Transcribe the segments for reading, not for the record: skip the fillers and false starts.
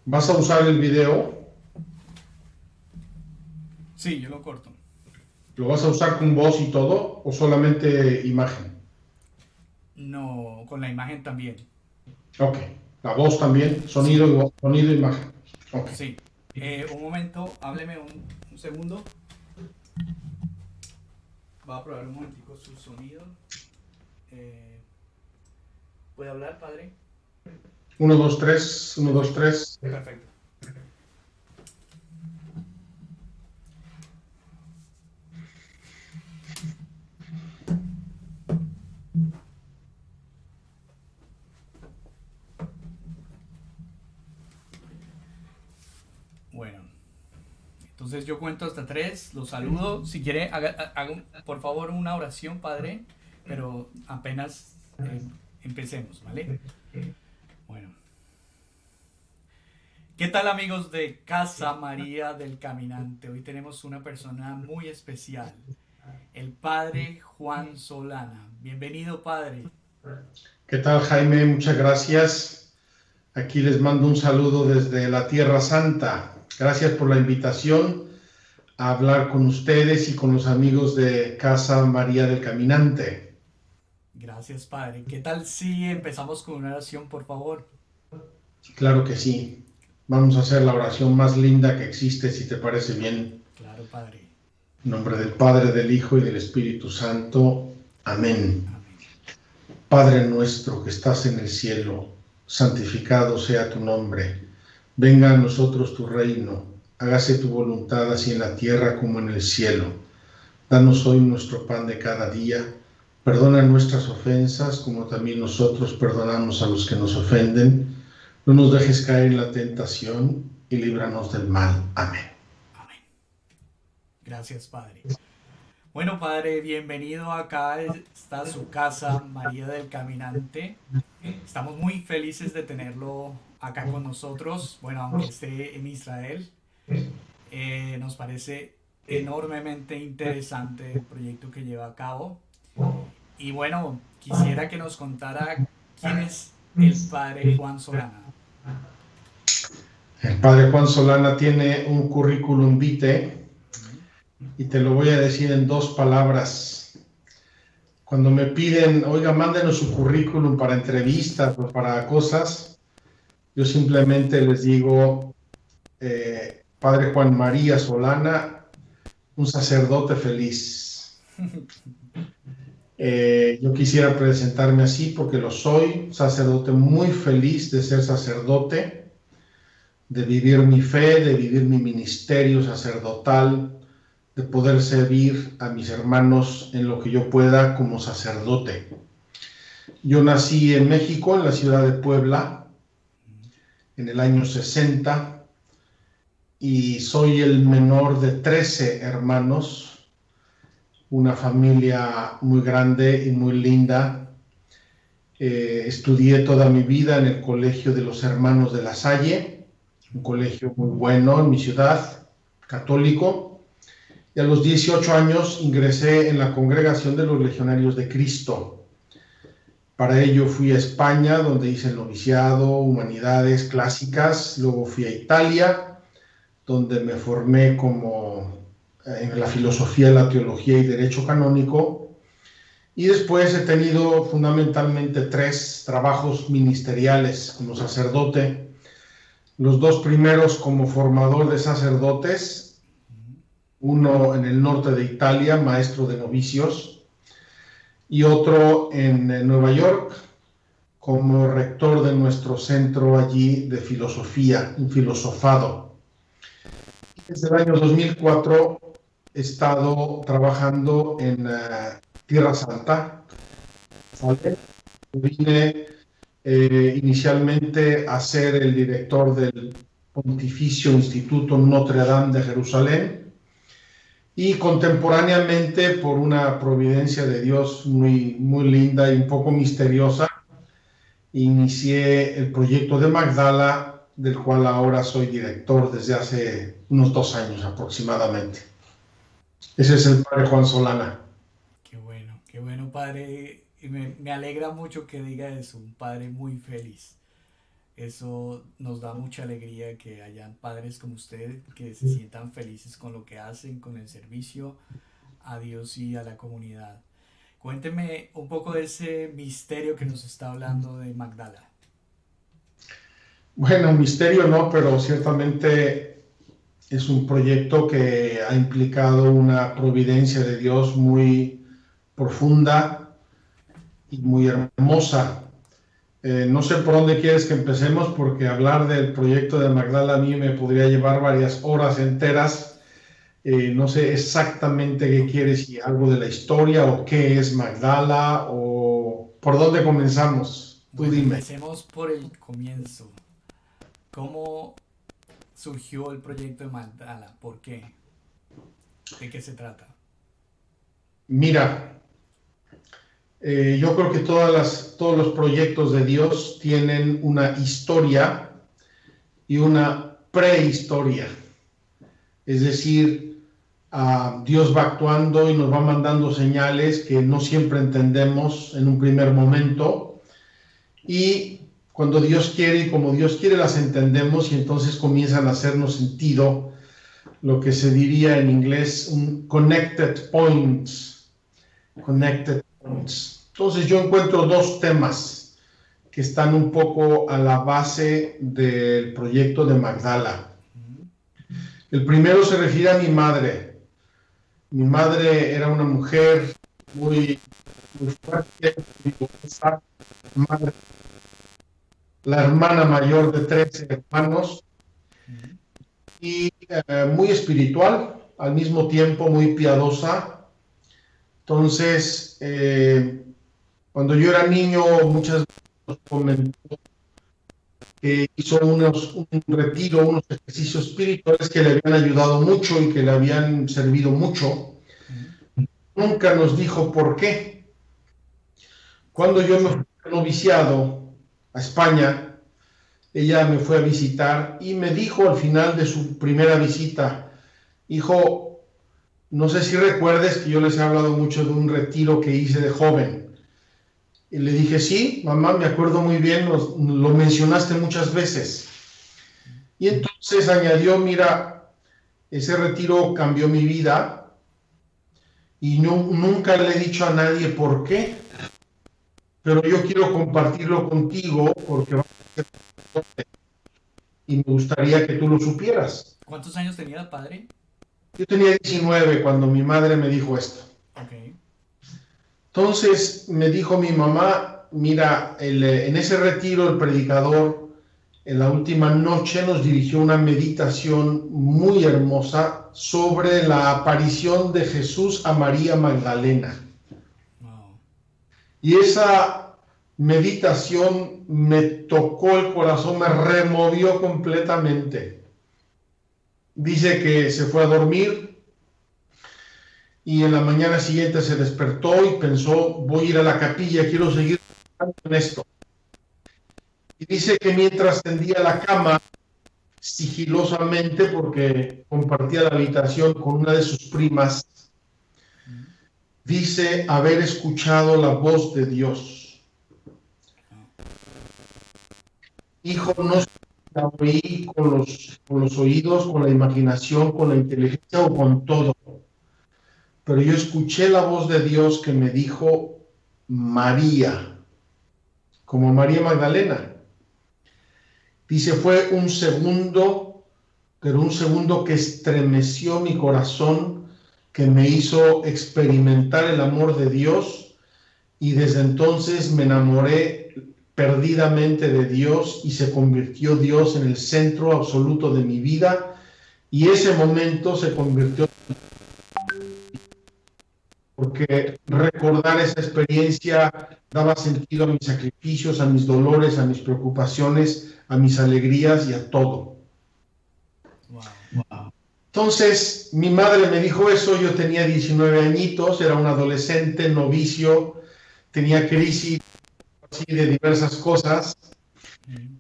¿Vas a usar el video? Sí, yo lo corto. ¿Lo vas a usar con voz y todo o solamente imagen? No, con la imagen también. Ok. La voz también, Sí, sonido, imagen. Ok. sí. Un momento, hábleme un segundo. Va a probar un momentico su sonido. Eh, ¿Puede hablar, padre? Uno, dos, tres, uno, dos, Perfecto, tres. perfecto. Bueno, entonces yo cuento hasta tres, los saludo. Si quiere, haga por favor una oración, padre, pero apenas empecemos, ¿vale? Bueno, ¿qué tal amigos de Casa María del Caminante? Hoy tenemos una persona muy especial, el padre Juan Solana. Bienvenido, padre. ¿Qué tal, Jaime? Muchas gracias. Aquí les mando un saludo desde la Tierra Santa. Gracias por la invitación a hablar con ustedes y con los amigos de Casa María del Caminante. Gracias, padre. ¿Qué tal si empezamos con una oración, por favor? Claro que sí. Vamos a hacer la oración más linda que existe, si te parece bien. Claro, padre. En nombre del Padre, del Hijo y del Espíritu Santo. Amén. Amén. Padre nuestro que estás en el cielo, santificado sea tu nombre. Venga a nosotros tu reino. Hágase tu voluntad así en la tierra como en el cielo. Danos hoy nuestro pan de cada día. Perdona nuestras ofensas como también nosotros perdonamos a los que nos ofenden. No nos dejes caer en la tentación y líbranos del mal. Amén. Amén. Gracias, padre. Bueno, padre, bienvenido acá. Está su casa, María del Caminante. Estamos muy felices de tenerlo acá con nosotros. Bueno, aunque esté en Israel, nos parece enormemente interesante el proyecto que lleva a cabo. Y bueno, quisiera que nos contara quién es el padre Juan Solana. El padre Juan Solana tiene un currículum vitae y te lo voy a decir en dos palabras. Cuando me piden, oiga, mándenos su currículum para entrevistas o para cosas, yo simplemente les digo, Padre Juan María Solana, un sacerdote feliz. Yo quisiera presentarme así porque lo soy, sacerdote muy feliz de ser sacerdote, de vivir mi fe, de vivir mi ministerio sacerdotal, de poder servir a mis hermanos en lo que yo pueda como sacerdote. Yo nací en México, en la ciudad de Puebla, en el año 60, y soy el menor de 13 hermanos, una familia muy grande y muy linda. Estudié toda mi vida en el Colegio de los Hermanos de la Salle, un colegio muy bueno en mi ciudad, católico, y a los 18 años ingresé en la Congregación de los Legionarios de Cristo. Para ello fui a España, donde hice el noviciado, humanidades clásicas, luego fui a Italia, donde me formé en la filosofía, la teología y derecho canónico, y después he tenido fundamentalmente tres trabajos ministeriales como sacerdote. Los dos primeros como formador de sacerdotes, uno en el norte de Italia, maestro de novicios, y otro en Nueva York como rector de nuestro centro allí de filosofía, un filosofado. Desde el año 2004 he estado trabajando en Tierra Santa. Vine inicialmente a ser el director del Pontificio Instituto Notre Dame de Jerusalén y contemporáneamente, por una providencia de Dios muy linda y un poco misteriosa, inicié el proyecto de Magdala, del cual ahora soy director desde hace unos 2 años aproximadamente. Ese es el padre Juan Solana. Qué bueno, padre. Y me alegra mucho que diga eso, un padre muy feliz. Eso nos da mucha alegría que hayan padres como usted que se sientan felices con lo que hacen, con el servicio a Dios y a la comunidad. Cuénteme un poco de ese misterio que nos está hablando de Magdala. Bueno, misterio no, pero ciertamente es un proyecto que ha implicado una providencia de Dios muy profunda y muy hermosa. No sé por dónde quieres que empecemos, porque hablar del proyecto de Magdala a mí me podría llevar varias horas enteras. No sé exactamente qué quieres, si algo de la historia o qué es Magdala o por dónde comenzamos. Tú Bueno, dime. empecemos por el comienzo. ¿Cómo surgió el proyecto de Magdala? ¿Por qué? ¿De qué se trata? Mira, yo creo que todos los proyectos de Dios tienen una historia y una prehistoria. Es decir, Dios va actuando y nos va mandando señales que no siempre entendemos en un primer momento. Y cuando Dios quiere y como Dios quiere las entendemos y entonces comienzan a hacernos sentido, lo que se diría en inglés un connected points. Connected points. Entonces yo encuentro dos temas que están un poco a la base del proyecto de Magdala. Ujú. El primero se refiere a mi madre. Mi madre era una mujer muy, muy fuerte, muy fuerza, madre, la hermana mayor de 13 hermanos Ujú. y muy espiritual, al mismo tiempo muy piadosa. Entonces, cuando yo era niño, muchas veces nos comentó que hizo un retiro, unos ejercicios espirituales que le habían ayudado mucho y que le habían servido mucho. Ujú. Nunca nos dijo por qué. Cuando yo me fui al noviciado a España, ella me fue a visitar y me dijo al final de su primera visita, hijo, no sé si recuerdes que yo les he hablado mucho de un retiro que hice de joven. Y le dije, sí, mamá, me acuerdo muy bien, lo mencionaste muchas veces. Y entonces añadió, mira, ese retiro cambió mi vida y nunca le he dicho a nadie por qué, pero yo quiero compartirlo contigo porque va a ser y me gustaría que tú lo supieras. ¿Cuántos años tenía el padre? Yo tenía 19 cuando mi madre me dijo esto. Ok. Entonces me dijo mi mamá, mira, en ese retiro el predicador en la última noche nos dirigió una meditación muy hermosa sobre la aparición de Jesús a María Magdalena. Wow. Y esa meditación me tocó el corazón, me removió completamente. Dice que se fue a dormir y en la mañana siguiente se despertó y pensó, voy a ir a la capilla, quiero seguir en esto. Y dice que mientras tendía la cama, sigilosamente, porque compartía la habitación con una de sus primas, Ujú. dice haber escuchado la voz de Dios. Wow. Hijo, no sé si la oí con los oídos, con la imaginación, con la inteligencia o con todo, pero yo escuché la voz de Dios que me dijo María, como María Magdalena. Dice, fue un segundo, pero un segundo que estremeció mi corazón, que me hizo experimentar el amor de Dios y desde entonces me enamoré perdidamente de Dios y se convirtió Dios en el centro absoluto de mi vida y ese momento se convirtió porque recordar esa experiencia daba sentido a mis sacrificios, a mis dolores, a mis preocupaciones, a mis alegrías y a todo. Wow. Entonces, mi madre me dijo eso, yo tenía 19 añitos, era un adolescente, novicio, tenía crisis así de diversas cosas. Ujú.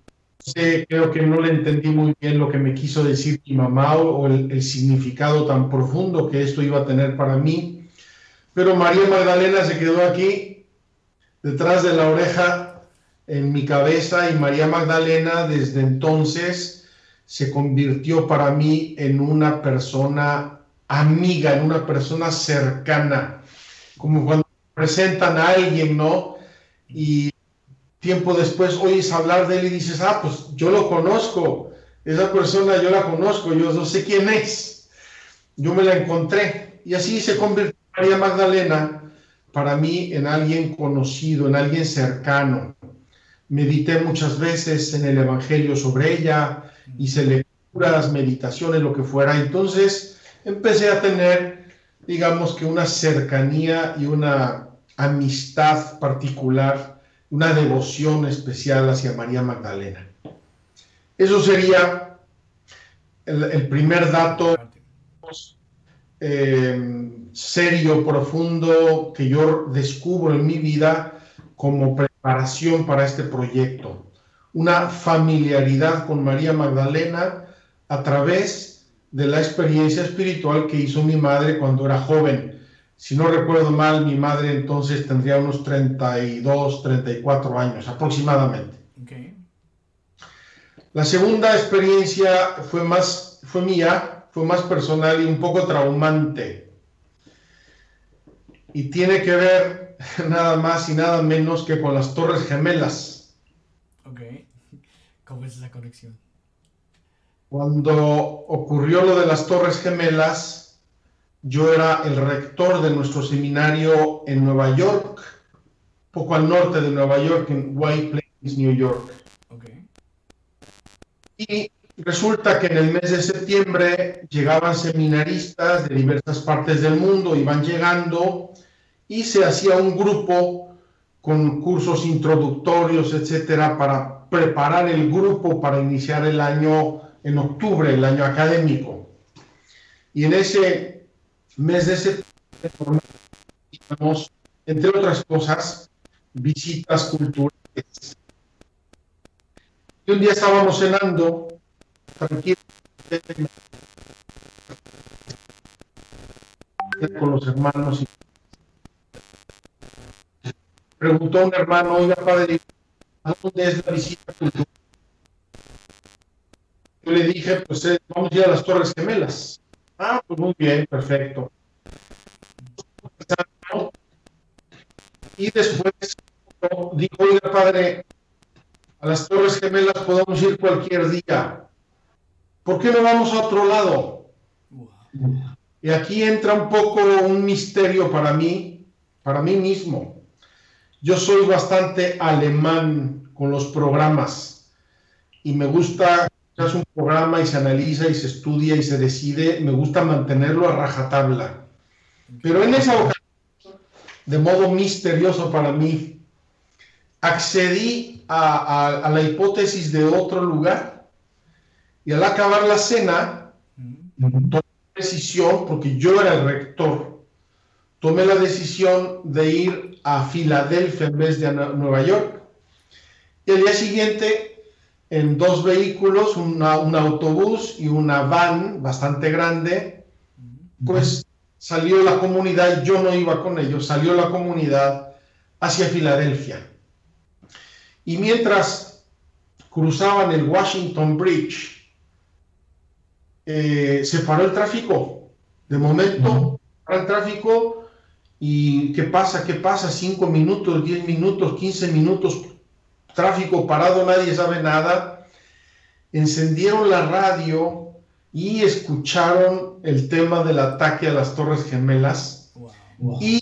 Creo que no le entendí muy bien lo que me quiso decir mi mamá o el significado tan profundo que esto iba a tener para mí. Pero María Magdalena se quedó aquí, detrás de la oreja, en mi cabeza, y María Magdalena desde entonces se convirtió para mí en una persona amiga, en una persona cercana, como cuando presentan a alguien, ¿no? Y tiempo después oyes hablar de él y dices, ah, pues yo lo conozco, esa persona yo la conozco, yo no sé quién es, yo me la encontré. Y así se convirtió María Magdalena para mí en alguien conocido, en alguien cercano. Medité muchas veces en el Evangelio sobre ella, hice lecturas, meditaciones, lo que fuera. Entonces empecé a tener, digamos que una cercanía y una amistad particular, una devoción especial hacia María Magdalena. Eso sería el primer dato serio, profundo, que yo descubro en mi vida como preparación para este proyecto. Una familiaridad con María Magdalena a través de la experiencia espiritual que hizo mi madre cuando era joven. Si no recuerdo mal, mi madre entonces tendría unos 32, 34 años aproximadamente. Okay. La segunda experiencia fue mía, fue más personal y un poco traumante. Y tiene que ver nada más y nada menos que con las Torres Gemelas. Ok. ¿Cómo es esa conexión? Cuando ocurrió lo de las Torres Gemelas, yo era el rector de nuestro seminario en Nueva York, poco al norte de Nueva York, en White Plains, New York. Okay. Y resulta que en el mes de septiembre llegaban seminaristas de diversas partes del mundo, iban llegando, y se hacía un grupo con cursos introductorios, etcétera, para preparar el grupo para iniciar el año en octubre, el año académico. Y en ese mes de septiembre, entre otras cosas, visitas culturales. Y un día estábamos cenando, tranquilos, con los hermanos, y preguntó a un hermano, oiga, padre, ¿a dónde es la visita cultural? Yo le dije, pues vamos a ir a las Torres Gemelas. Ah, pues muy bien, perfecto. Y después dijo, oiga, padre, a las Torres Gemelas podemos ir cualquier día. ¿Por qué no vamos a otro lado? Wow. Y aquí entra un poco un misterio para mí mismo. Yo soy bastante alemán con los programas y me gusta, se hace un programa y se analiza y se estudia y se decide, me gusta mantenerlo a rajatabla. Pero en esa ocasión, de modo misterioso para mí, accedí a la hipótesis de otro lugar, y al acabar la cena, tomé la decisión, porque yo era el rector, tomé la decisión de ir a Filadelfia en vez de a Nueva York. Y al día siguiente, en dos vehículos, un autobús y una van bastante grande, pues salió la comunidad, yo no iba con ellos, salió la comunidad hacia Filadelfia. Y mientras cruzaban el Washington Bridge, se paró el tráfico. De momento, para el tráfico, y ¿qué pasa? ¿Qué pasa? 5 minutos, 10 minutos, 15 minutos, tráfico parado, nadie sabe nada. Encendieron la radio y escucharon el tema del ataque a las Torres Gemelas. Wow. Y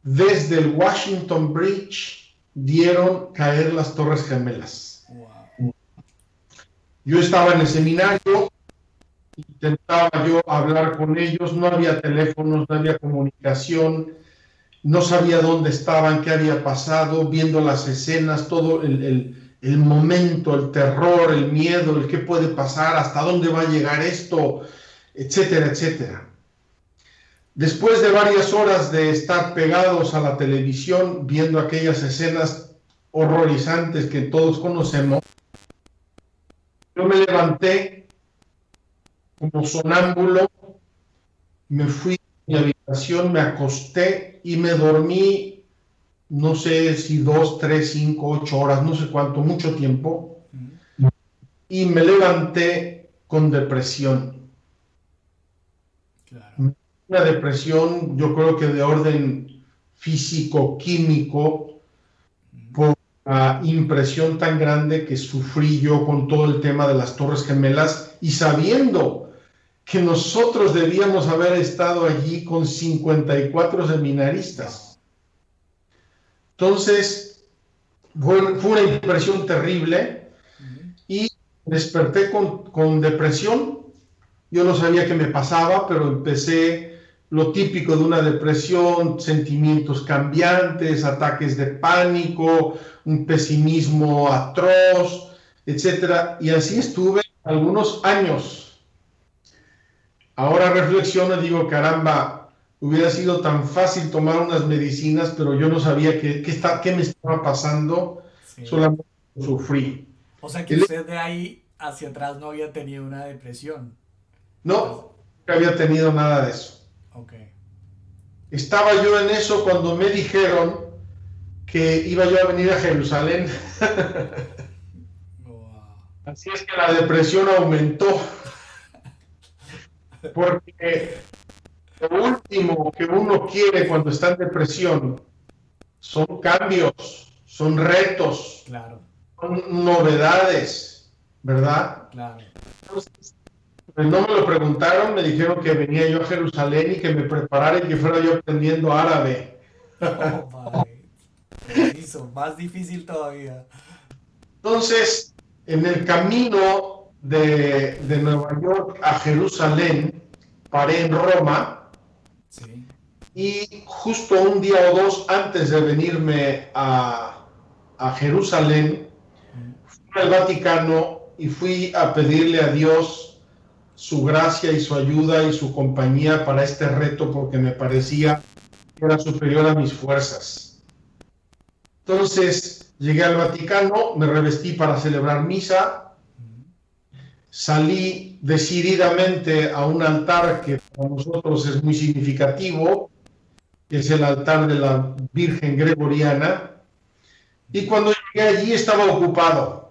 desde el Washington Bridge dieron caer las Torres Gemelas. Wow. Yo estaba en el seminario, intentaba yo hablar con ellos, no había teléfonos, no había comunicación, no sabía dónde estaban, qué había pasado, viendo las escenas, todo el momento, el terror, el miedo, el qué puede pasar, hasta dónde va a llegar esto, etcétera, etcétera. Después de varias horas de estar pegados a la televisión, viendo aquellas escenas horrorizantes que todos conocemos, yo me levanté como sonámbulo, me fui a mi habitación, me acosté y me dormí no sé si 2, 3, 5, 8 horas, no sé cuánto, mucho tiempo, Mm, y me levanté con depresión. claro. Una depresión, yo creo que de orden físico-químico, Mm, por la impresión tan grande que sufrí yo con todo el tema de las Torres Gemelas y sabiendo que nosotros debíamos haber estado allí con 54 wow. seminaristas. Entonces, fue una impresión terrible Mm, y desperté con depresión. Yo no sabía qué me pasaba, pero empecé lo típico de una depresión, sentimientos cambiantes, ataques de pánico, un pesimismo atroz, etcétera. Y así sí. estuve algunos años. Ahora reflexiono y digo, caramba, hubiera sido tan fácil tomar unas medicinas, pero yo no sabía qué me estaba pasando, Sí. solamente sufrí. O sea que El- usted de ahí hacia atrás no había tenido una depresión. As- no, nunca había tenido nada de eso. Ok. Estaba yo en eso cuando me dijeron que iba yo a venir a Jerusalén. Wow. Así es que la depresión aumentó, porque lo último que uno quiere cuando está en depresión son cambios, son retos, Claro, son novedades, ¿verdad? claro. Entonces, pues no me lo preguntaron, me dijeron que venía yo a Jerusalén y que me preparara y que fuera yo aprendiendo árabe. Oh, padre. Preciso, más difícil todavía. Entonces, en el camino de Nueva York a Jerusalén, paré en Roma Sí. y justo un día o dos antes de venirme a Jerusalén, Mm, fui al Vaticano y fui a pedirle a Dios su gracia y su ayuda y su compañía para este reto porque me parecía que era superior a mis fuerzas. Entonces llegué al Vaticano, me revestí para celebrar misa, mm, salí decididamente a un altar que para nosotros es muy significativo, que es el altar de la Virgen Gregoriana, y mm. cuando llegué allí estaba ocupado.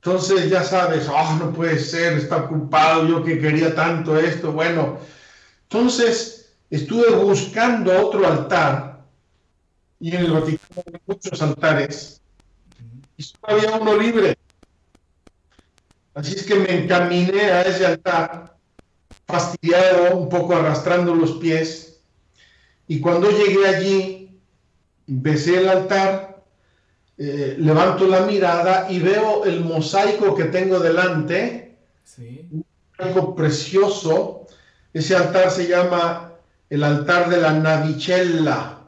Entonces ya sabes, oh, no puede ser, está ocupado, yo que quería tanto esto. Bueno, entonces estuve buscando otro altar, y en el Vaticano hay muchos altares, y solo había uno libre. Así es que me encaminé a ese altar, fastidiado, un poco arrastrando los pies, y cuando llegué allí, besé el altar, levanto la mirada y veo el mosaico que tengo delante, Sí. algo precioso. Ese altar se llama el altar de la navicella,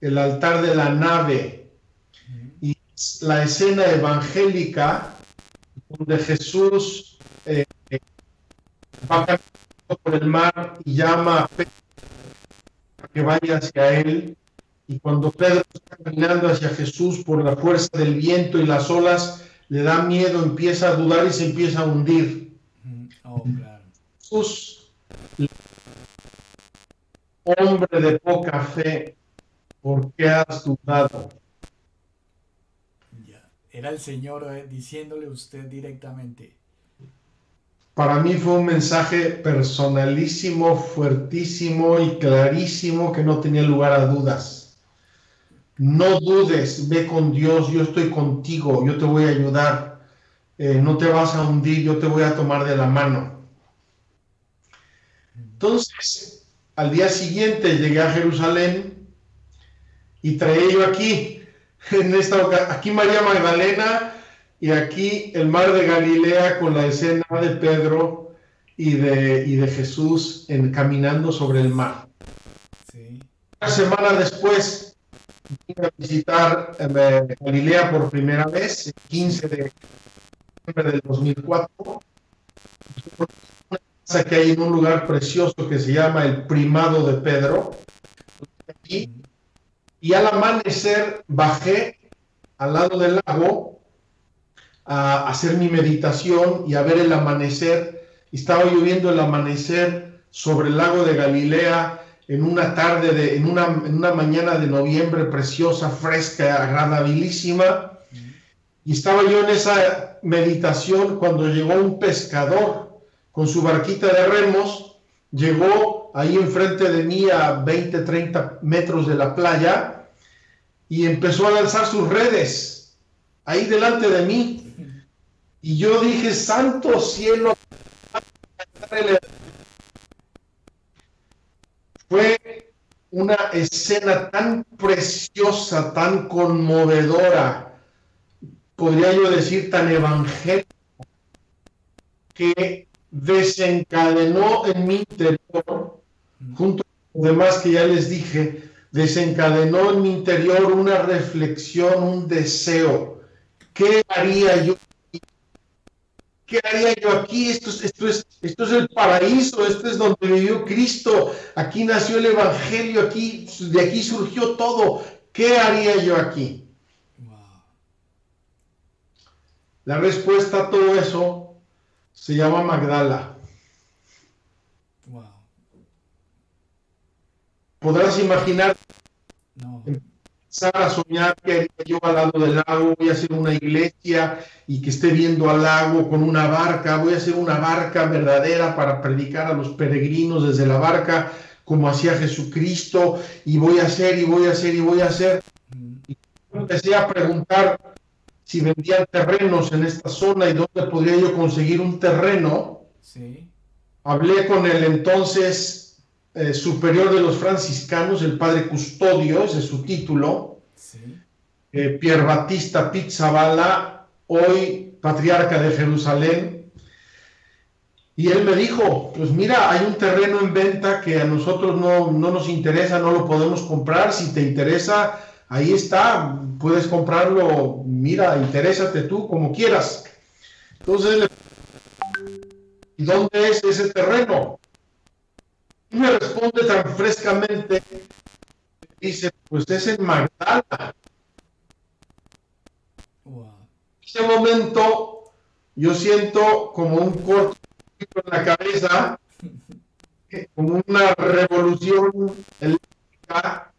el altar de la nave, Mm, y es la escena evangélica donde Jesús va caminando por el mar y llama a Pedro que vaya hacia él. Y cuando Pedro está caminando hacia Jesús por la fuerza del viento y las olas, le da miedo, empieza a dudar y se empieza a hundir. mm. Oh, claro. Jesús, hombre de poca fe, ¿por qué has dudado? Ya. Era el Señor diciéndole a usted directamente. Para mí fue un mensaje personalísimo, fuertísimo y clarísimo que no tenía lugar a dudas. No dudes, ve con Dios, yo estoy contigo, yo te voy a ayudar, no te vas a hundir, yo te voy a tomar de la mano. Mm, Entonces, al día siguiente llegué a Jerusalén y traía yo aquí, aquí María Magdalena y aquí el mar de Galilea con la escena de Pedro y de Jesús caminando sobre el mar. sí. Una semana después vine a visitar Galilea por primera vez, el 15 Sí. de diciembre del 2004, que hay en un lugar precioso que se llama el Primado de Pedro. Aquí, Mm, y al amanecer bajé al lado del lago a hacer mi meditación y a ver el amanecer. Estaba lloviendo el amanecer sobre el lago de Galilea, en una tarde, en una mañana de noviembre preciosa, fresca, agradabilísima. Y estaba yo en esa meditación cuando llegó un pescador con su barquita de remos, llegó ahí enfrente de mí a 20, 30 metros de la playa y empezó a lanzar sus redes ahí delante de mí. Y yo dije, santo cielo, fue una escena tan preciosa, tan conmovedora, podría yo decir tan evangélica, que desencadenó en mi interior, junto con los demás que ya les dije, desencadenó en mi interior una reflexión, un deseo. ¿Qué haría yo? ¿Qué haría yo aquí? Esto es el paraíso, esto es donde vivió Cristo, aquí nació el Evangelio, aquí, de aquí surgió todo. ¿Qué haría yo aquí? Wow. La respuesta a todo eso se llama Magdala. Wow. Podrás imaginar, No. empezar a soñar que haría yo al lado del lago, voy a hacer una iglesia y que esté viendo al lago con una barca, voy a hacer una barca verdadera para predicar a los peregrinos desde la barca, como hacía Jesucristo, y voy a hacer, y voy a hacer, y voy a hacer. Y empecé a preguntar si vendían terrenos en esta zona y dónde podría yo conseguir un terreno. Sí. Hablé con el entonces superior de los franciscanos, el padre Custodio, ese es su título, Sí. Pier Battista Pizzaballa, hoy patriarca de Jerusalén, y él me dijo, pues mira, hay un terreno en venta que a nosotros no nos interesa, no lo podemos comprar, si te interesa, ahí está, puedes comprarlo, mira, interésate tú como quieras. Entonces, ¿y dónde es ese terreno? Y me responde tan frescamente, dice, pues es en Magdala. Wow. En ese momento yo siento como un corto en la cabeza, como una revolución eléctrica,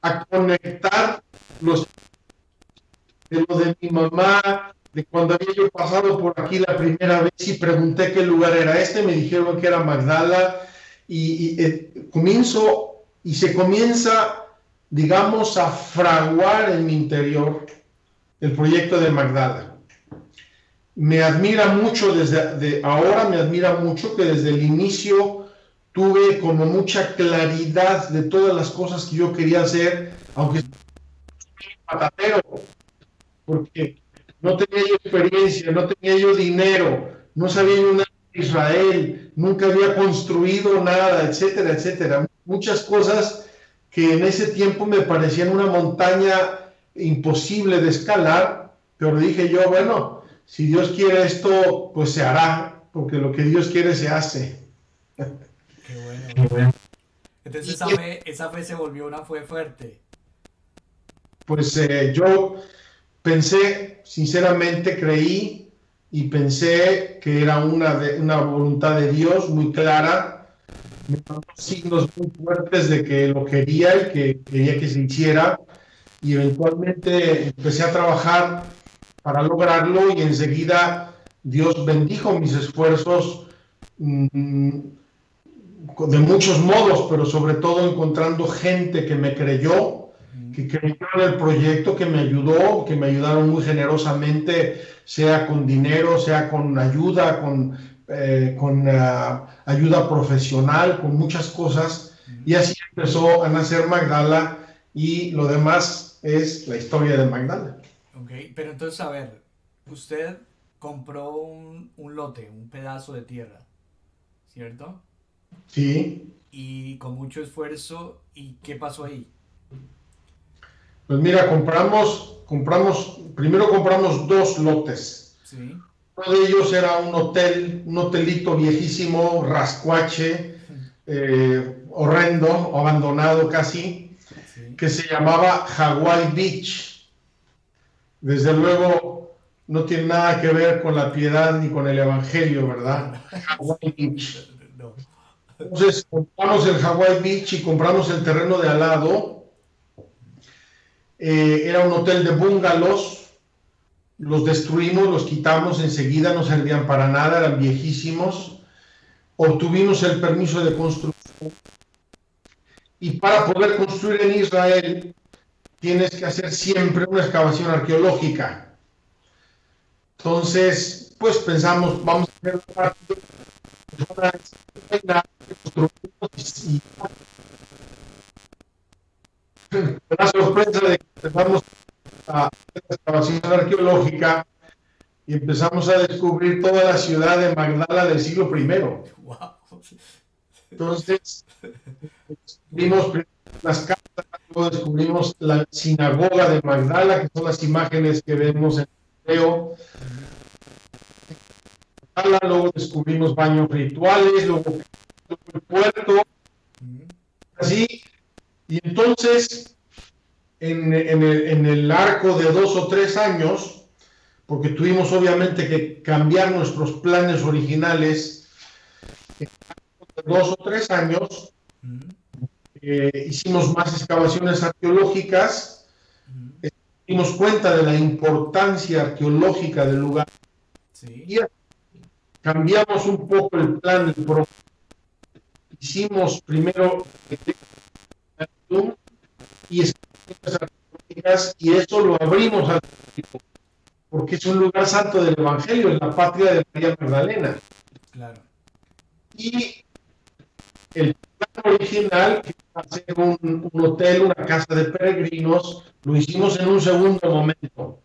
a conectar los de lo de mi mamá, de cuando había yo pasado por aquí la primera vez y pregunté qué lugar era este, me dijeron que era Magdala, comienzo y se comienza, digamos, a fraguar en mi interior el proyecto de Magdala. Me admira mucho ahora, me admira mucho que desde el inicio tuve como mucha claridad de todas las cosas que yo quería hacer, aunque soy patatero, porque no tenía yo experiencia, no tenía yo dinero, no sabía yo nada de Israel, nunca había construido nada, etcétera, etcétera. Muchas cosas que en ese tiempo me parecían una montaña imposible de escalar, pero dije yo, bueno, si Dios quiere esto, pues se hará, porque lo que Dios quiere se hace. Qué bueno. Entonces esa fe se volvió una fe fuerte. Pues yo pensé, sinceramente creí y pensé que era una voluntad de Dios muy clara, me mandó signos muy fuertes de que lo quería y que quería que se hiciera, y eventualmente empecé a trabajar para lograrlo y enseguida Dios bendijo mis esfuerzos de muchos modos, pero sobre todo encontrando gente que creyó en el proyecto, que me ayudó, que me ayudaron muy generosamente, sea con dinero, sea con ayuda, con ayuda profesional, con muchas cosas. Y así empezó a nacer Magdala y lo demás es la historia de Magdala. Ok, pero entonces, a ver, usted compró un lote, un pedazo de tierra, ¿cierto? Sí, Y con mucho esfuerzo, ¿y qué pasó ahí? pues mira, primero compramos dos lotes. Sí, Uno de ellos era un hotel, un hotelito viejísimo, rascuache, horrendo, abandonado casi, sí. que se llamaba Hawaii Beach. Desde luego no tiene nada que ver con la piedad ni con el evangelio, No, ¿verdad? no, Hawaii sí, Beach. no. Entonces compramos el Hawaii Beach y compramos el terreno de al lado. Era un hotel de bungalows. Los destruimos, los quitamos enseguida, no servían para nada, eran viejísimos. Obtuvimos el permiso de construir. Y para poder construir en Israel tienes que hacer siempre una excavación arqueológica. Entonces, pues pensamos, vamos a hacer una parte y la sorpresa de que empezamos a hacer la excavación arqueológica y empezamos a descubrir toda la ciudad de Magdala del siglo I. Wow. Entonces, descubrimos las casas, luego descubrimos la sinagoga de Magdala, que son las imágenes que vemos en el video. Luego descubrimos baños rituales, luego el puerto, así. Y entonces, en el arco de 2 o 3 años, porque tuvimos obviamente que cambiar nuestros planes originales, en 2 o 3 años, hicimos más excavaciones arqueológicas, dimos cuenta de la importancia arqueológica del lugar. Sí. Y cambiamos un poco el plan, hicimos primero y excavaciones y eso lo abrimos al público, porque es un lugar santo del Evangelio, es la patria de María Magdalena. Claro. Y el plan original, que iba a ser un hotel, una casa de peregrinos, lo hicimos en un segundo momento.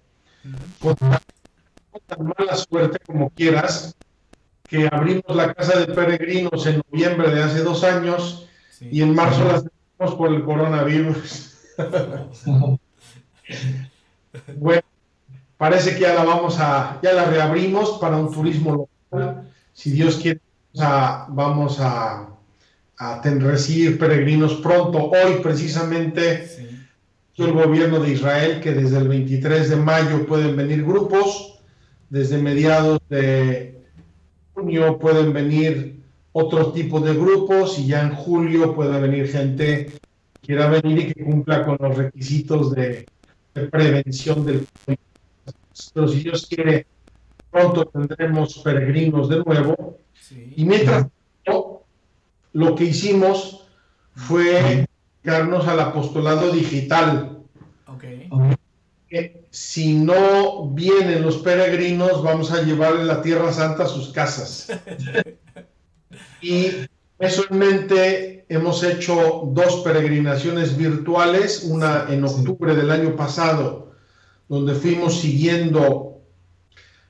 Con tan mala suerte como quieras, que abrimos la casa de peregrinos en noviembre de hace 2 años, sí, y en marzo las cerramos por el coronavirus. Bueno, parece que ya la reabrimos para un turismo local. Si Dios quiere, vamos a recibir peregrinos pronto. Hoy precisamente, sí, el gobierno de Israel que desde el 23 de mayo pueden venir grupos, desde mediados de junio pueden venir otros tipos de grupos y ya en julio puede venir gente que quiera venir y que cumpla con los requisitos de prevención del COVID. Pero si Dios quiere, pronto tendremos peregrinos de nuevo. Sí. Y mientras tanto, lo que hicimos fue dedicarnos al apostolado digital. Okay. Si no vienen los peregrinos, vamos a llevarle la Tierra Santa a sus casas. Y eso en mente, hemos hecho 2 peregrinaciones virtuales, una en octubre del año pasado, donde fuimos siguiendo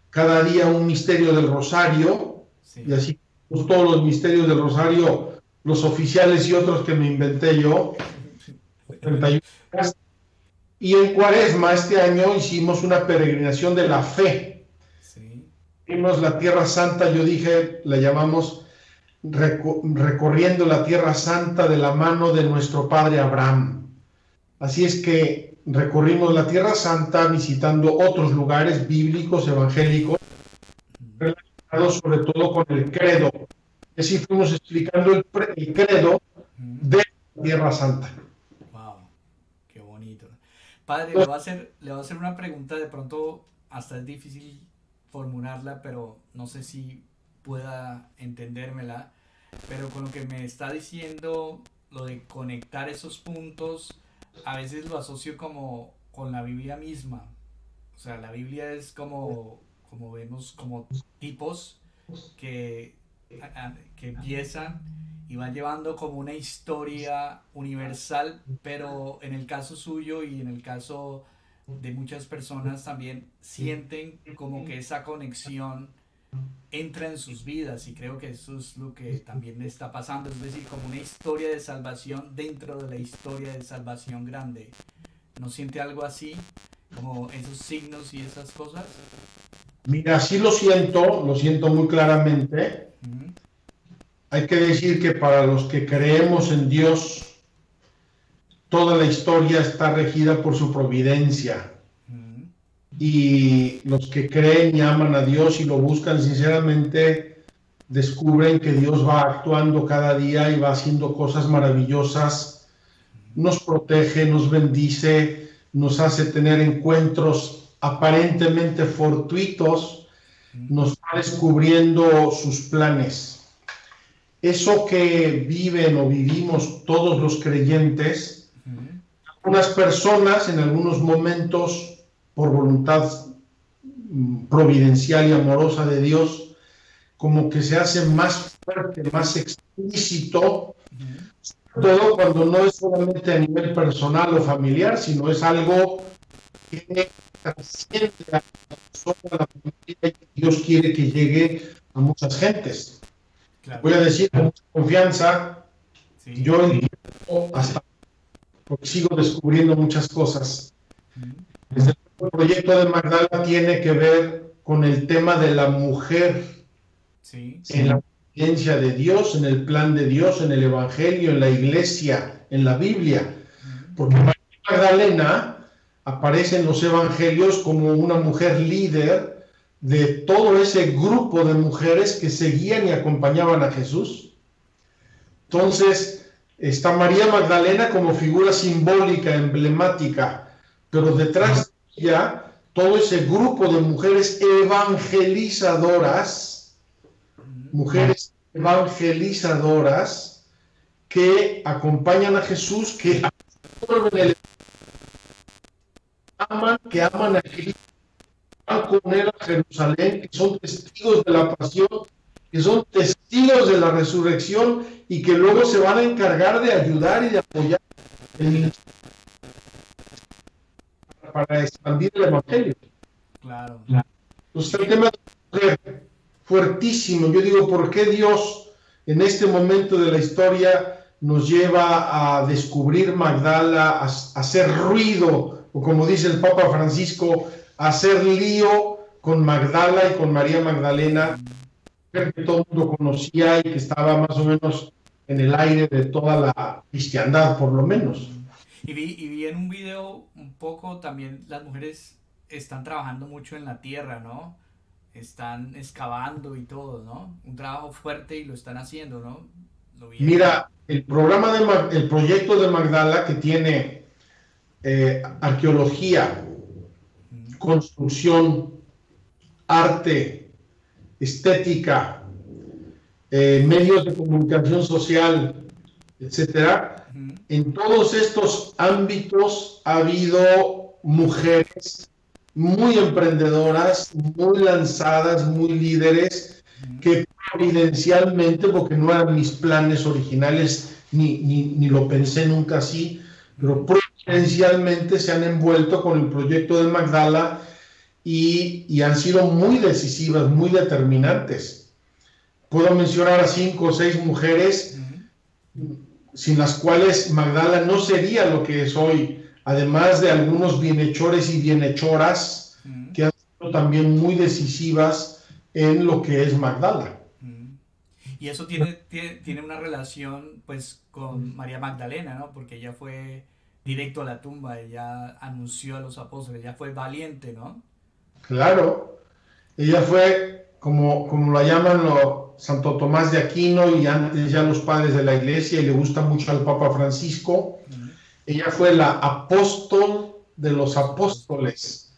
cada día un misterio del Rosario, sí, y así pues, todos los misterios del Rosario, los oficiales y otros que me inventé yo, 31 días. Y en Cuaresma este año hicimos una peregrinación de la fe. Sí. Vimos la Tierra Santa, yo dije, la llamamos recorriendo la Tierra Santa de la mano de nuestro padre Abraham. Así es que recorrimos la Tierra Santa visitando otros lugares bíblicos, evangélicos, relacionados sobre todo con el credo. Y así fuimos explicando el credo de la Tierra Santa. Padre, le voy a hacer una pregunta, de pronto hasta es difícil formularla, pero no sé si pueda entendérmela. Pero con lo que me está diciendo, lo de conectar esos puntos, a veces lo asocio como con la Biblia misma. O sea, la Biblia es como vemos, como tipos que empiezan y van llevando como una historia universal, pero en el caso suyo y en el caso de muchas personas también sienten como que esa conexión entra en sus vidas, y creo que eso es lo que también le está pasando, es decir, como una historia de salvación dentro de la historia de salvación grande. ¿No siente algo así? Como esos signos y esas cosas. Mira, sí lo siento muy claramente. Hay que decir que para los que creemos en Dios, toda la historia está regida por su providencia. Y los que creen y aman a Dios y lo buscan sinceramente, descubren que Dios va actuando cada día y va haciendo cosas maravillosas, nos protege, nos bendice, nos hace tener encuentros aparentemente fortuitos, nos va descubriendo sus planes. Eso que viven o vivimos todos los creyentes, algunas personas en algunos momentos, por voluntad providencial y amorosa de Dios, como que se hace más fuerte, más explícito, todo cuando no es solamente a nivel personal o familiar, sino es algo que trasciende a la familia y Dios quiere que llegue a muchas gentes. Claro. Voy a decir con mucha confianza, sí. Yo entiendo hasta porque sigo descubriendo muchas cosas. Desde el proyecto de Magdala tiene que ver con el tema de la mujer, sí. En la obediencia de Dios, en el plan de Dios, en el Evangelio, en la iglesia, en la Biblia. Porque María Magdalena aparece en los Evangelios como una mujer líder de todo ese grupo de mujeres que seguían y acompañaban a Jesús. Entonces, está María Magdalena como figura simbólica, emblemática, pero detrás de ella, todo ese grupo de mujeres evangelizadoras, que acompañan a Jesús, que aman a Cristo, van con él a Jerusalén, que son testigos de la pasión, que son testigos de la resurrección y que luego se van a encargar de ayudar y de apoyar para expandir el Evangelio. Claro. Entonces el tema de la mujer, fuertísimo. Yo digo, ¿por qué Dios en este momento de la historia nos lleva a descubrir Magdala, a hacer ruido, o como dice el Papa Francisco, a hacer lío con Magdala y con María Magdalena, que todo el mundo conocía y que estaba más o menos en el aire de toda la cristiandad, por lo menos? Y vi en un video un poco también las mujeres están trabajando mucho en la tierra, ¿no? Están excavando y todo, ¿no? Un trabajo fuerte y lo están haciendo, ¿no? Mira, el proyecto de Magdala, que tiene arqueología, construcción, arte, estética, medios de comunicación social, etcétera. En todos estos ámbitos ha habido mujeres muy emprendedoras, muy lanzadas, muy líderes, que providencialmente, porque no eran mis planes originales, ni lo pensé nunca así, pero providencialmente se han envuelto con el proyecto de Magdala y han sido muy decisivas, muy determinantes. Puedo mencionar a 5 o 6 mujeres sin las cuales Magdala no sería lo que es hoy, además de algunos bienhechores y bienhechoras que han sido también muy decisivas en lo que es Magdala. Y eso tiene una relación pues con María Magdalena, ¿no? Porque ella fue directo a la tumba, ella anunció a los apóstoles, ella fue valiente, ¿no? Claro, ella fue, como la llaman Santo Tomás de Aquino y antes ya los padres de la iglesia, y le gusta mucho al Papa Francisco, ella fue la apóstol de los apóstoles.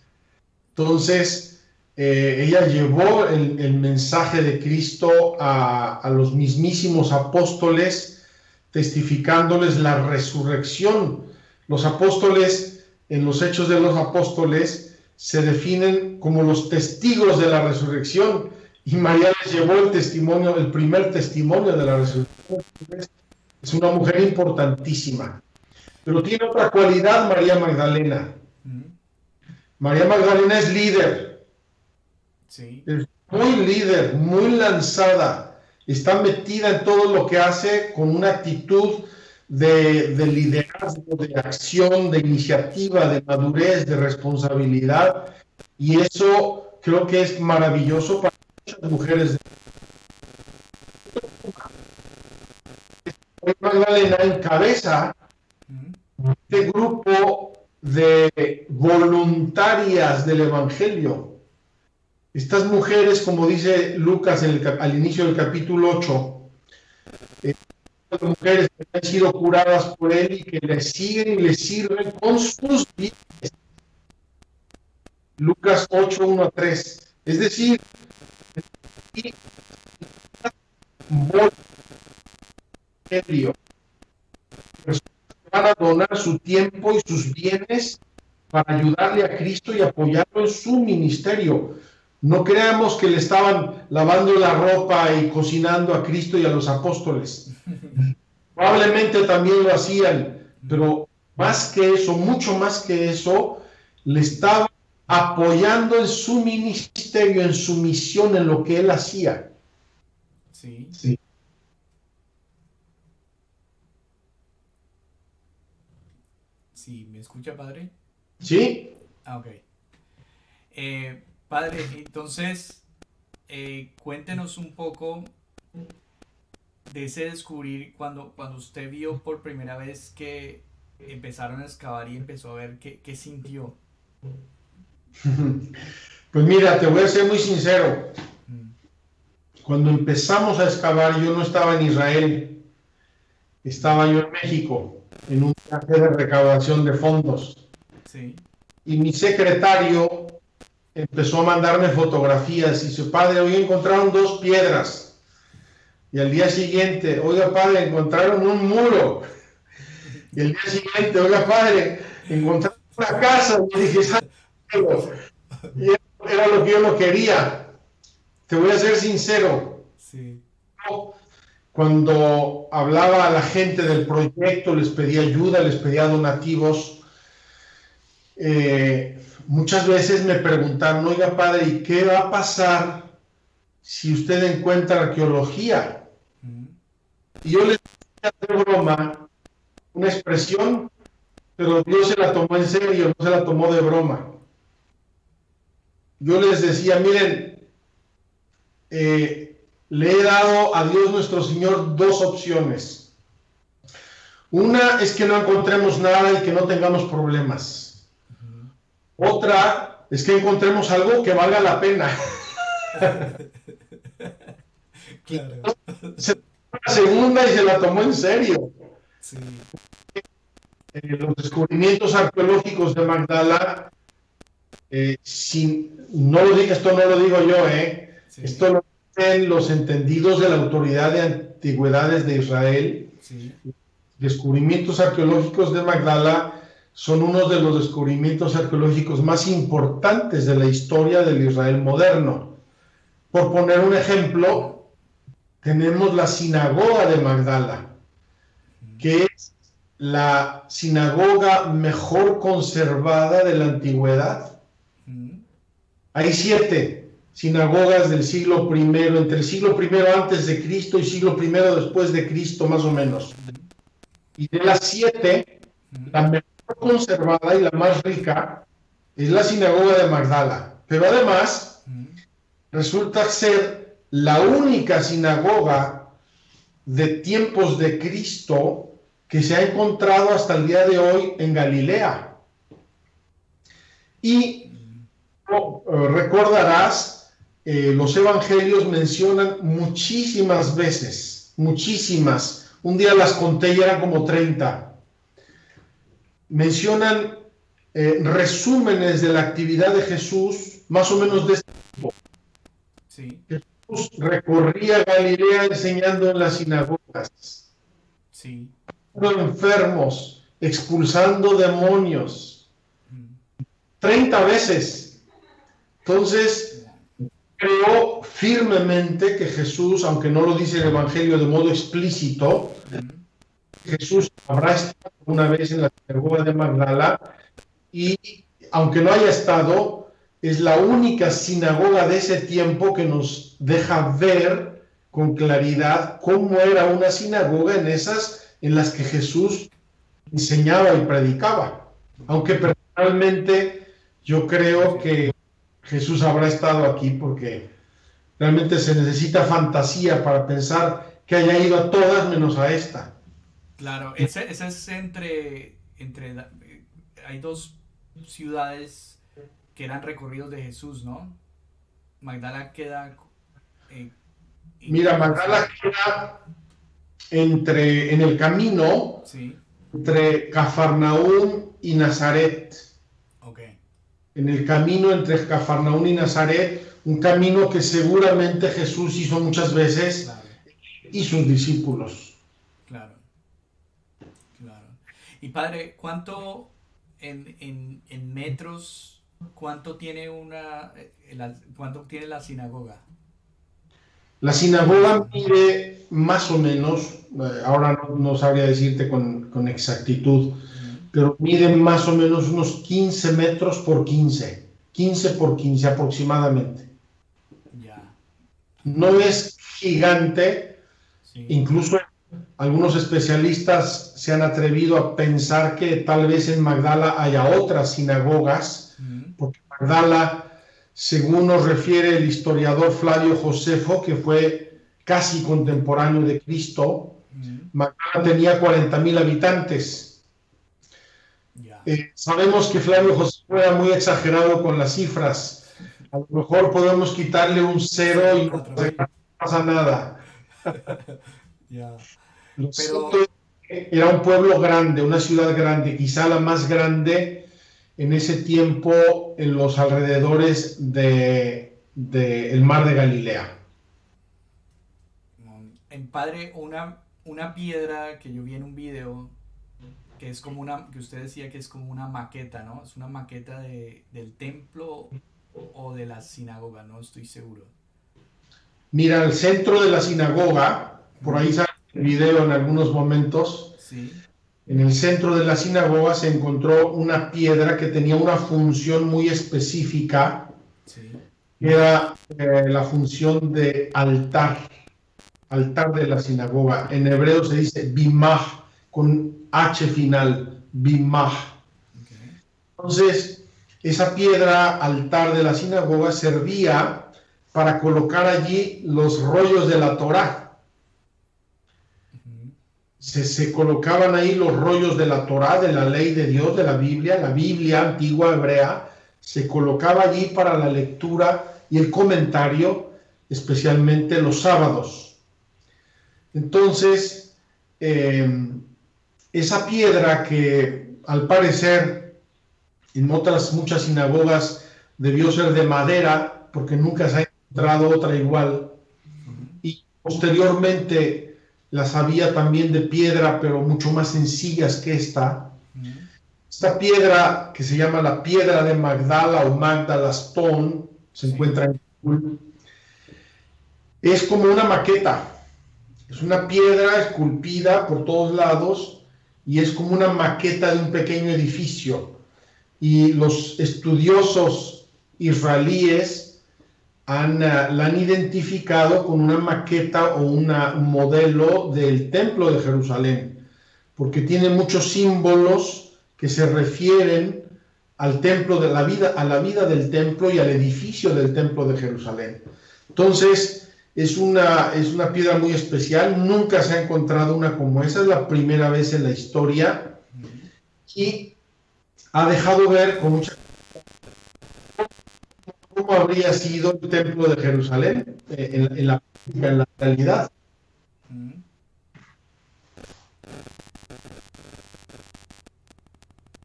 Entonces, ella llevó el mensaje de Cristo a los mismísimos apóstoles, testificándoles la resurrección. Los apóstoles, en los Hechos de los Apóstoles, se definen como los testigos de la resurrección, y María les llevó el primer testimonio de la resurrección. Es una mujer importantísima. Pero tiene otra cualidad María Magdalena. María Magdalena es líder. Sí. Es muy líder, muy lanzada. Está metida en todo lo que hace con una actitud de liderazgo, de acción, de iniciativa, de madurez, de responsabilidad. Y eso creo que es maravilloso para muchas mujeres. Magdalena encabeza este grupo de voluntarias del Evangelio. Estas mujeres, como dice Lucas al inicio del capítulo 8, las mujeres que han sido curadas por él y que le siguen y le sirven con sus vidas. Lucas 8, 1 a 3. Es decir, voluntario, personas que van a donar su tiempo y sus bienes para ayudarle a Cristo y apoyarlo en su ministerio. No creamos que le estaban lavando la ropa y cocinando a Cristo y a los apóstoles. Probablemente también lo hacían, pero más que eso, mucho más que eso, le estaban apoyando en su ministerio, en su misión, en lo que él hacía. Sí. Sí. Sí, ¿me escucha, padre? ¿Sí? Ah, ok. Padre, entonces, cuéntenos un poco de ese descubrir cuando usted vio por primera vez que empezaron a excavar y empezó a ver qué sintió. Pues mira, te voy a ser muy sincero. Mm, Cuando empezamos a excavar, yo no estaba en Israel, estaba yo en México, en un viaje de recaudación de fondos. sí. Y mi secretario empezó a mandarme fotografías y dice, padre, hoy encontraron 2 piedras. Y al día siguiente, oiga, padre, encontraron un muro. Y el día siguiente, oiga, padre, encontraron una casa. Y dije, "Santo". Y era lo que yo no quería. Te voy a ser sincero. Sí. Cuando hablaba a la gente del proyecto, les pedía ayuda, les pedía donativos, muchas veces me preguntaron, oiga, padre, ¿y qué va a pasar si usted encuentra arqueología? Mm, Y yo les decía de broma una expresión, pero Dios se la tomó en serio, no se la tomó de broma. Yo les decía, miren, le he dado a Dios nuestro Señor 2 opciones. Una es que no encontremos nada y que no tengamos problemas. ujú. Otra es que encontremos algo que valga la pena. Y Claro. se tomó la segunda y se la tomó en serio. Sí, Los descubrimientos arqueológicos de Magdala, no lo digo, esto no lo digo yo, sí, esto lo dicen los entendidos de la Autoridad de Antigüedades de Israel. sí. Descubrimientos arqueológicos de Magdala son uno de los descubrimientos arqueológicos más importantes de la historia del Israel moderno. Por poner un Ujú, ejemplo, tenemos la sinagoga de Magdala, que es la sinagoga mejor conservada de la antigüedad. ujú, Hay 7 sinagogas del siglo primero, entre el siglo primero antes de Cristo y siglo primero después de Cristo, más o menos. ujú, Y de las 7, ujú, la mejor conservada y la más rica es la sinagoga de Magdala. Pero además, ujú, resulta ser la única sinagoga de tiempos de Cristo que se ha encontrado hasta el día de hoy en Galilea. Y ujú. recordarás, los evangelios mencionan muchísimas veces, muchísimas. Un día las conté y eran como 30. Mencionan resúmenes de la actividad de Jesús, más o menos de este tipo. Sí, Jesús recorría Galilea enseñando en las sinagogas, sí. enfermos, expulsando demonios, Ujú. 30 veces. Entonces, Wow. creo firmemente que Jesús, aunque no lo dice el Evangelio de modo explícito, Ujú, Jesús habrá estado una vez en la sinagoga de Magdala y, aunque no haya estado, es la única sinagoga de ese tiempo que nos deja ver con claridad cómo era una sinagoga en esas en las que Jesús enseñaba y predicaba. Aunque personalmente yo creo sí. que Jesús habrá estado aquí porque realmente se necesita fantasía para pensar que haya ido a todas menos a esta. Claro, ese es hay dos ciudades que eran recorridos de Jesús, ¿no? Magdala queda eh, en Mira, qué Magdala ciudad? queda en el camino Sí, entre Cafarnaúm y Nazaret. ok, En el camino entre Cafarnaúm y Nazaret, un camino que seguramente Jesús hizo muchas veces claro, y sus discípulos. claro, claro. Y padre, ¿cuánto en metros, cuánto tiene cuánto tiene la sinagoga? La ¿Qué sinagoga dimensión? mide más o menos, ahora no sabría decirte con exactitud, Ujú. pero mide más o menos unos 15 metros por 15, 15 por 15 aproximadamente. Ya, No entiendo. es gigante, Sí. incluso algunos especialistas se han atrevido a pensar que tal vez en Magdala haya otras sinagogas, Ujú, porque Magdala, según nos refiere el historiador Flavio Josefo, que fue casi contemporáneo de Cristo, ujú. Magdala tenía 40.000 habitantes. Ya, Sabemos que Flavio Josefo era muy exagerado con las cifras. A lo mejor podemos quitarle un cero cero y cuatro mil. no pasa nada. Ya. Lo cierto Pero, es que era un pueblo grande, una ciudad grande, quizá la más grande en ese tiempo en los alrededores de el mar de Galilea. en padre, una piedra que yo vi en un video, que es como que usted decía que es como una maqueta, ¿no? Es una maqueta del templo o de la sinagoga, no estoy seguro. Mira, al centro de la sinagoga, por ahí Ujú. sale el video en algunos momentos, Sí, en el centro de la sinagoga se encontró una piedra que tenía una función muy específica, sí, que era la función de altar, altar de la sinagoga. En hebreo se dice bimah, con H final, bimah. ok. Entonces, esa piedra altar de la sinagoga servía para colocar allí los rollos de la Torá. Ujú, Se colocaban ahí los rollos de la Torá, de la ley de Dios, de la Biblia antigua hebrea, se colocaba allí para la lectura y el comentario, especialmente los sábados. Entonces, eh, esa piedra que al parecer en otras muchas sinagogas debió ser de madera, porque nunca se ha encontrado otra igual, ujú, y posteriormente las había también de piedra, pero mucho más sencillas que esta. ujú, Esta piedra, que se llama la piedra de Magdala o Magdala Stone, se sí, encuentra en Google, es como una maqueta. Es una piedra esculpida por todos lados y es como una maqueta de un pequeño edificio. Y los estudiosos israelíes la han identificado con una maqueta o un modelo del Templo de Jerusalén, porque tiene muchos símbolos que se refieren al templo de la vida, a la vida del templo y al edificio del Templo de Jerusalén. Entonces, es una piedra muy especial, nunca se ha encontrado una como esa, es la primera vez en la historia ujú. y ha dejado ver con mucha cómo habría sido el templo de Jerusalén en la realidad. Ujú.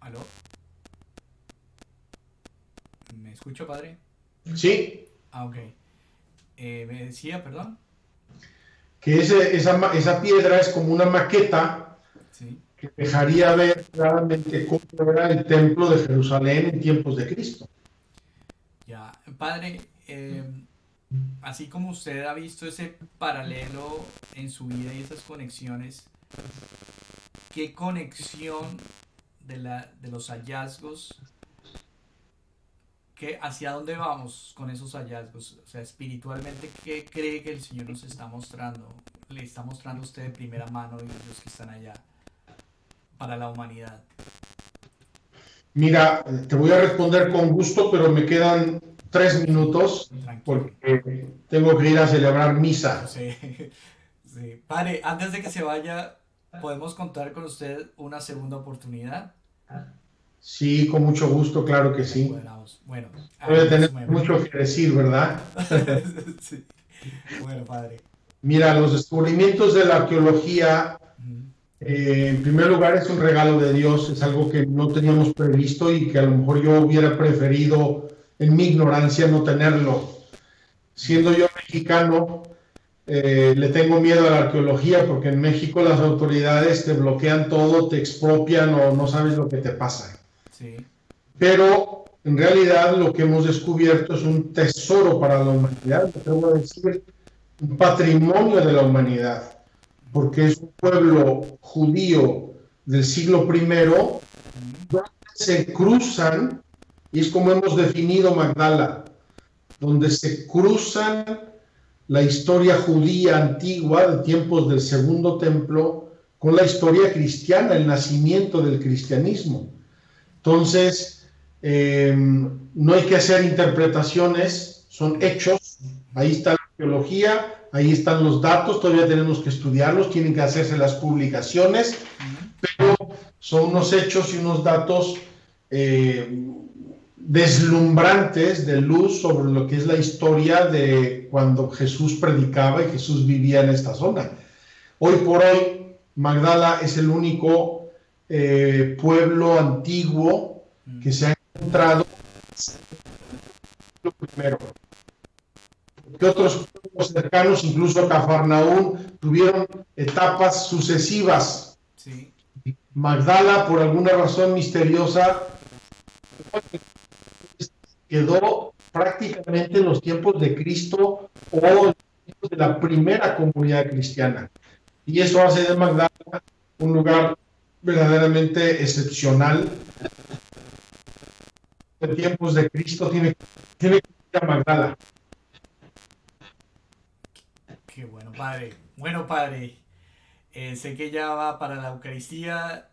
¿Aló? ¿Me escucho, padre? Sí, Ah, ok. Me decía, perdón. que esa piedra es como una maqueta Sí. que dejaría ver claramente cómo era el templo de Jerusalén en tiempos de Cristo. Ya, padre, así como usted ha visto ese paralelo en su vida y esas conexiones, ¿qué conexión de los hallazgos, hacia dónde vamos con esos hallazgos? O sea, espiritualmente, ¿qué cree que el Señor nos está mostrando? Le está mostrando a usted de primera mano y los que están allá para la humanidad. Mira, te voy a responder con gusto, pero me quedan 3 minutos Tranquilo. porque tengo que ir a celebrar Yo misa. sé. Sí. Padre, antes de que se vaya, ¿podemos contar con usted una segunda oportunidad? Sí, con mucho gusto, claro que sí. Cuadramos. Bueno, Debe ahí tener resumemos. mucho que decir, ¿verdad? Sí. Bueno, padre. Mira, los descubrimientos de la arqueología, Ujú. en primer lugar, es un regalo de Dios, es algo que no teníamos previsto y que a lo mejor yo hubiera preferido, en mi ignorancia, no tenerlo. Siendo yo mexicano, le tengo miedo a la arqueología porque en México las autoridades te bloquean todo, te expropian o no sabes lo que te pasa. Sí. Pero en realidad lo que hemos descubierto es un tesoro para la humanidad, me atrevo a decir, un patrimonio de la humanidad, porque es un pueblo judío del siglo primero, Ujú. donde se cruzan, y es como hemos definido Magdala, donde se cruzan la historia judía antigua de tiempos del Segundo Templo con la historia cristiana, el nacimiento del cristianismo. Entonces, no hay que hacer interpretaciones, son hechos. Ahí está la arqueología, ahí están los datos, todavía tenemos que estudiarlos, tienen que hacerse las publicaciones, Ujú. pero son unos hechos y unos datos eh, deslumbrantes de luz sobre lo que es la historia de cuando Jesús predicaba y Jesús vivía en esta zona. Hoy por hoy, Magdala es el único pueblo antiguo que Ujú. se ha encontrado primero. Que otros pueblos cercanos, incluso Cafarnaún, tuvieron etapas sucesivas. Sí. Magdala, por alguna razón misteriosa, quedó prácticamente en los tiempos de Cristo o en los tiempos de la primera comunidad cristiana. Y eso hace de Magdala un lugar verdaderamente excepcional. En tiempos de Cristo tiene que ir a Magdala. Qué bueno, padre. Bueno, padre. Sé que ya va para la Eucaristía.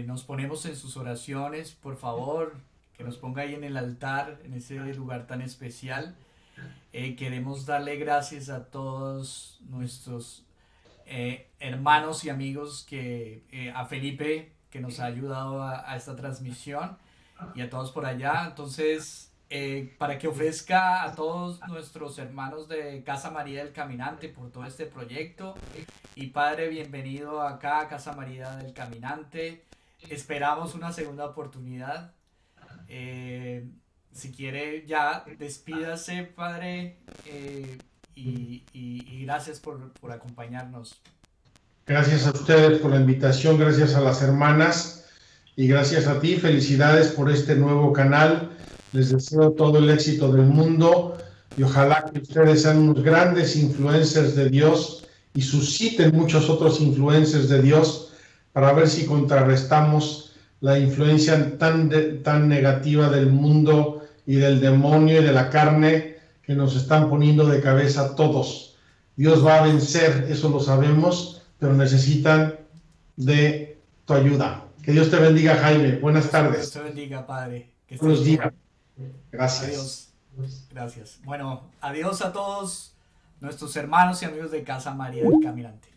Nos ponemos en sus oraciones, por favor. Que nos ponga ahí en el altar, en ese lugar tan especial. Queremos darle gracias a todos nuestros hermanos y amigos a Felipe, que nos ha ayudado a esta transmisión, y a todos por allá. Entonces, para que ofrezca a todos nuestros hermanos de Casa María del Caminante por todo este proyecto. Y Padre, bienvenido acá a Casa María del Caminante. Esperamos una segunda oportunidad. Eh, si quiere, ya despídase, Padre, y gracias por acompañarnos. Gracias a ustedes por la invitación, gracias a las hermanas y gracias a ti. Felicidades por este nuevo canal. Les deseo todo el éxito del mundo y ojalá que ustedes sean unos grandes influencers de Dios y susciten muchos otros influencers de Dios para ver si contrarrestamos la influencia tan negativa del mundo y del demonio y de la carne que nos están poniendo de cabeza a todos. Dios va a vencer, eso lo sabemos, pero necesitan de tu ayuda. Que Dios te bendiga, Jaime. Buenas Dios te tardes. bendiga, Padre. Que estés Buenos bien. días. Gracias. Adiós. Gracias. Bueno, adiós a todos nuestros hermanos y amigos de Casa María del Caminante.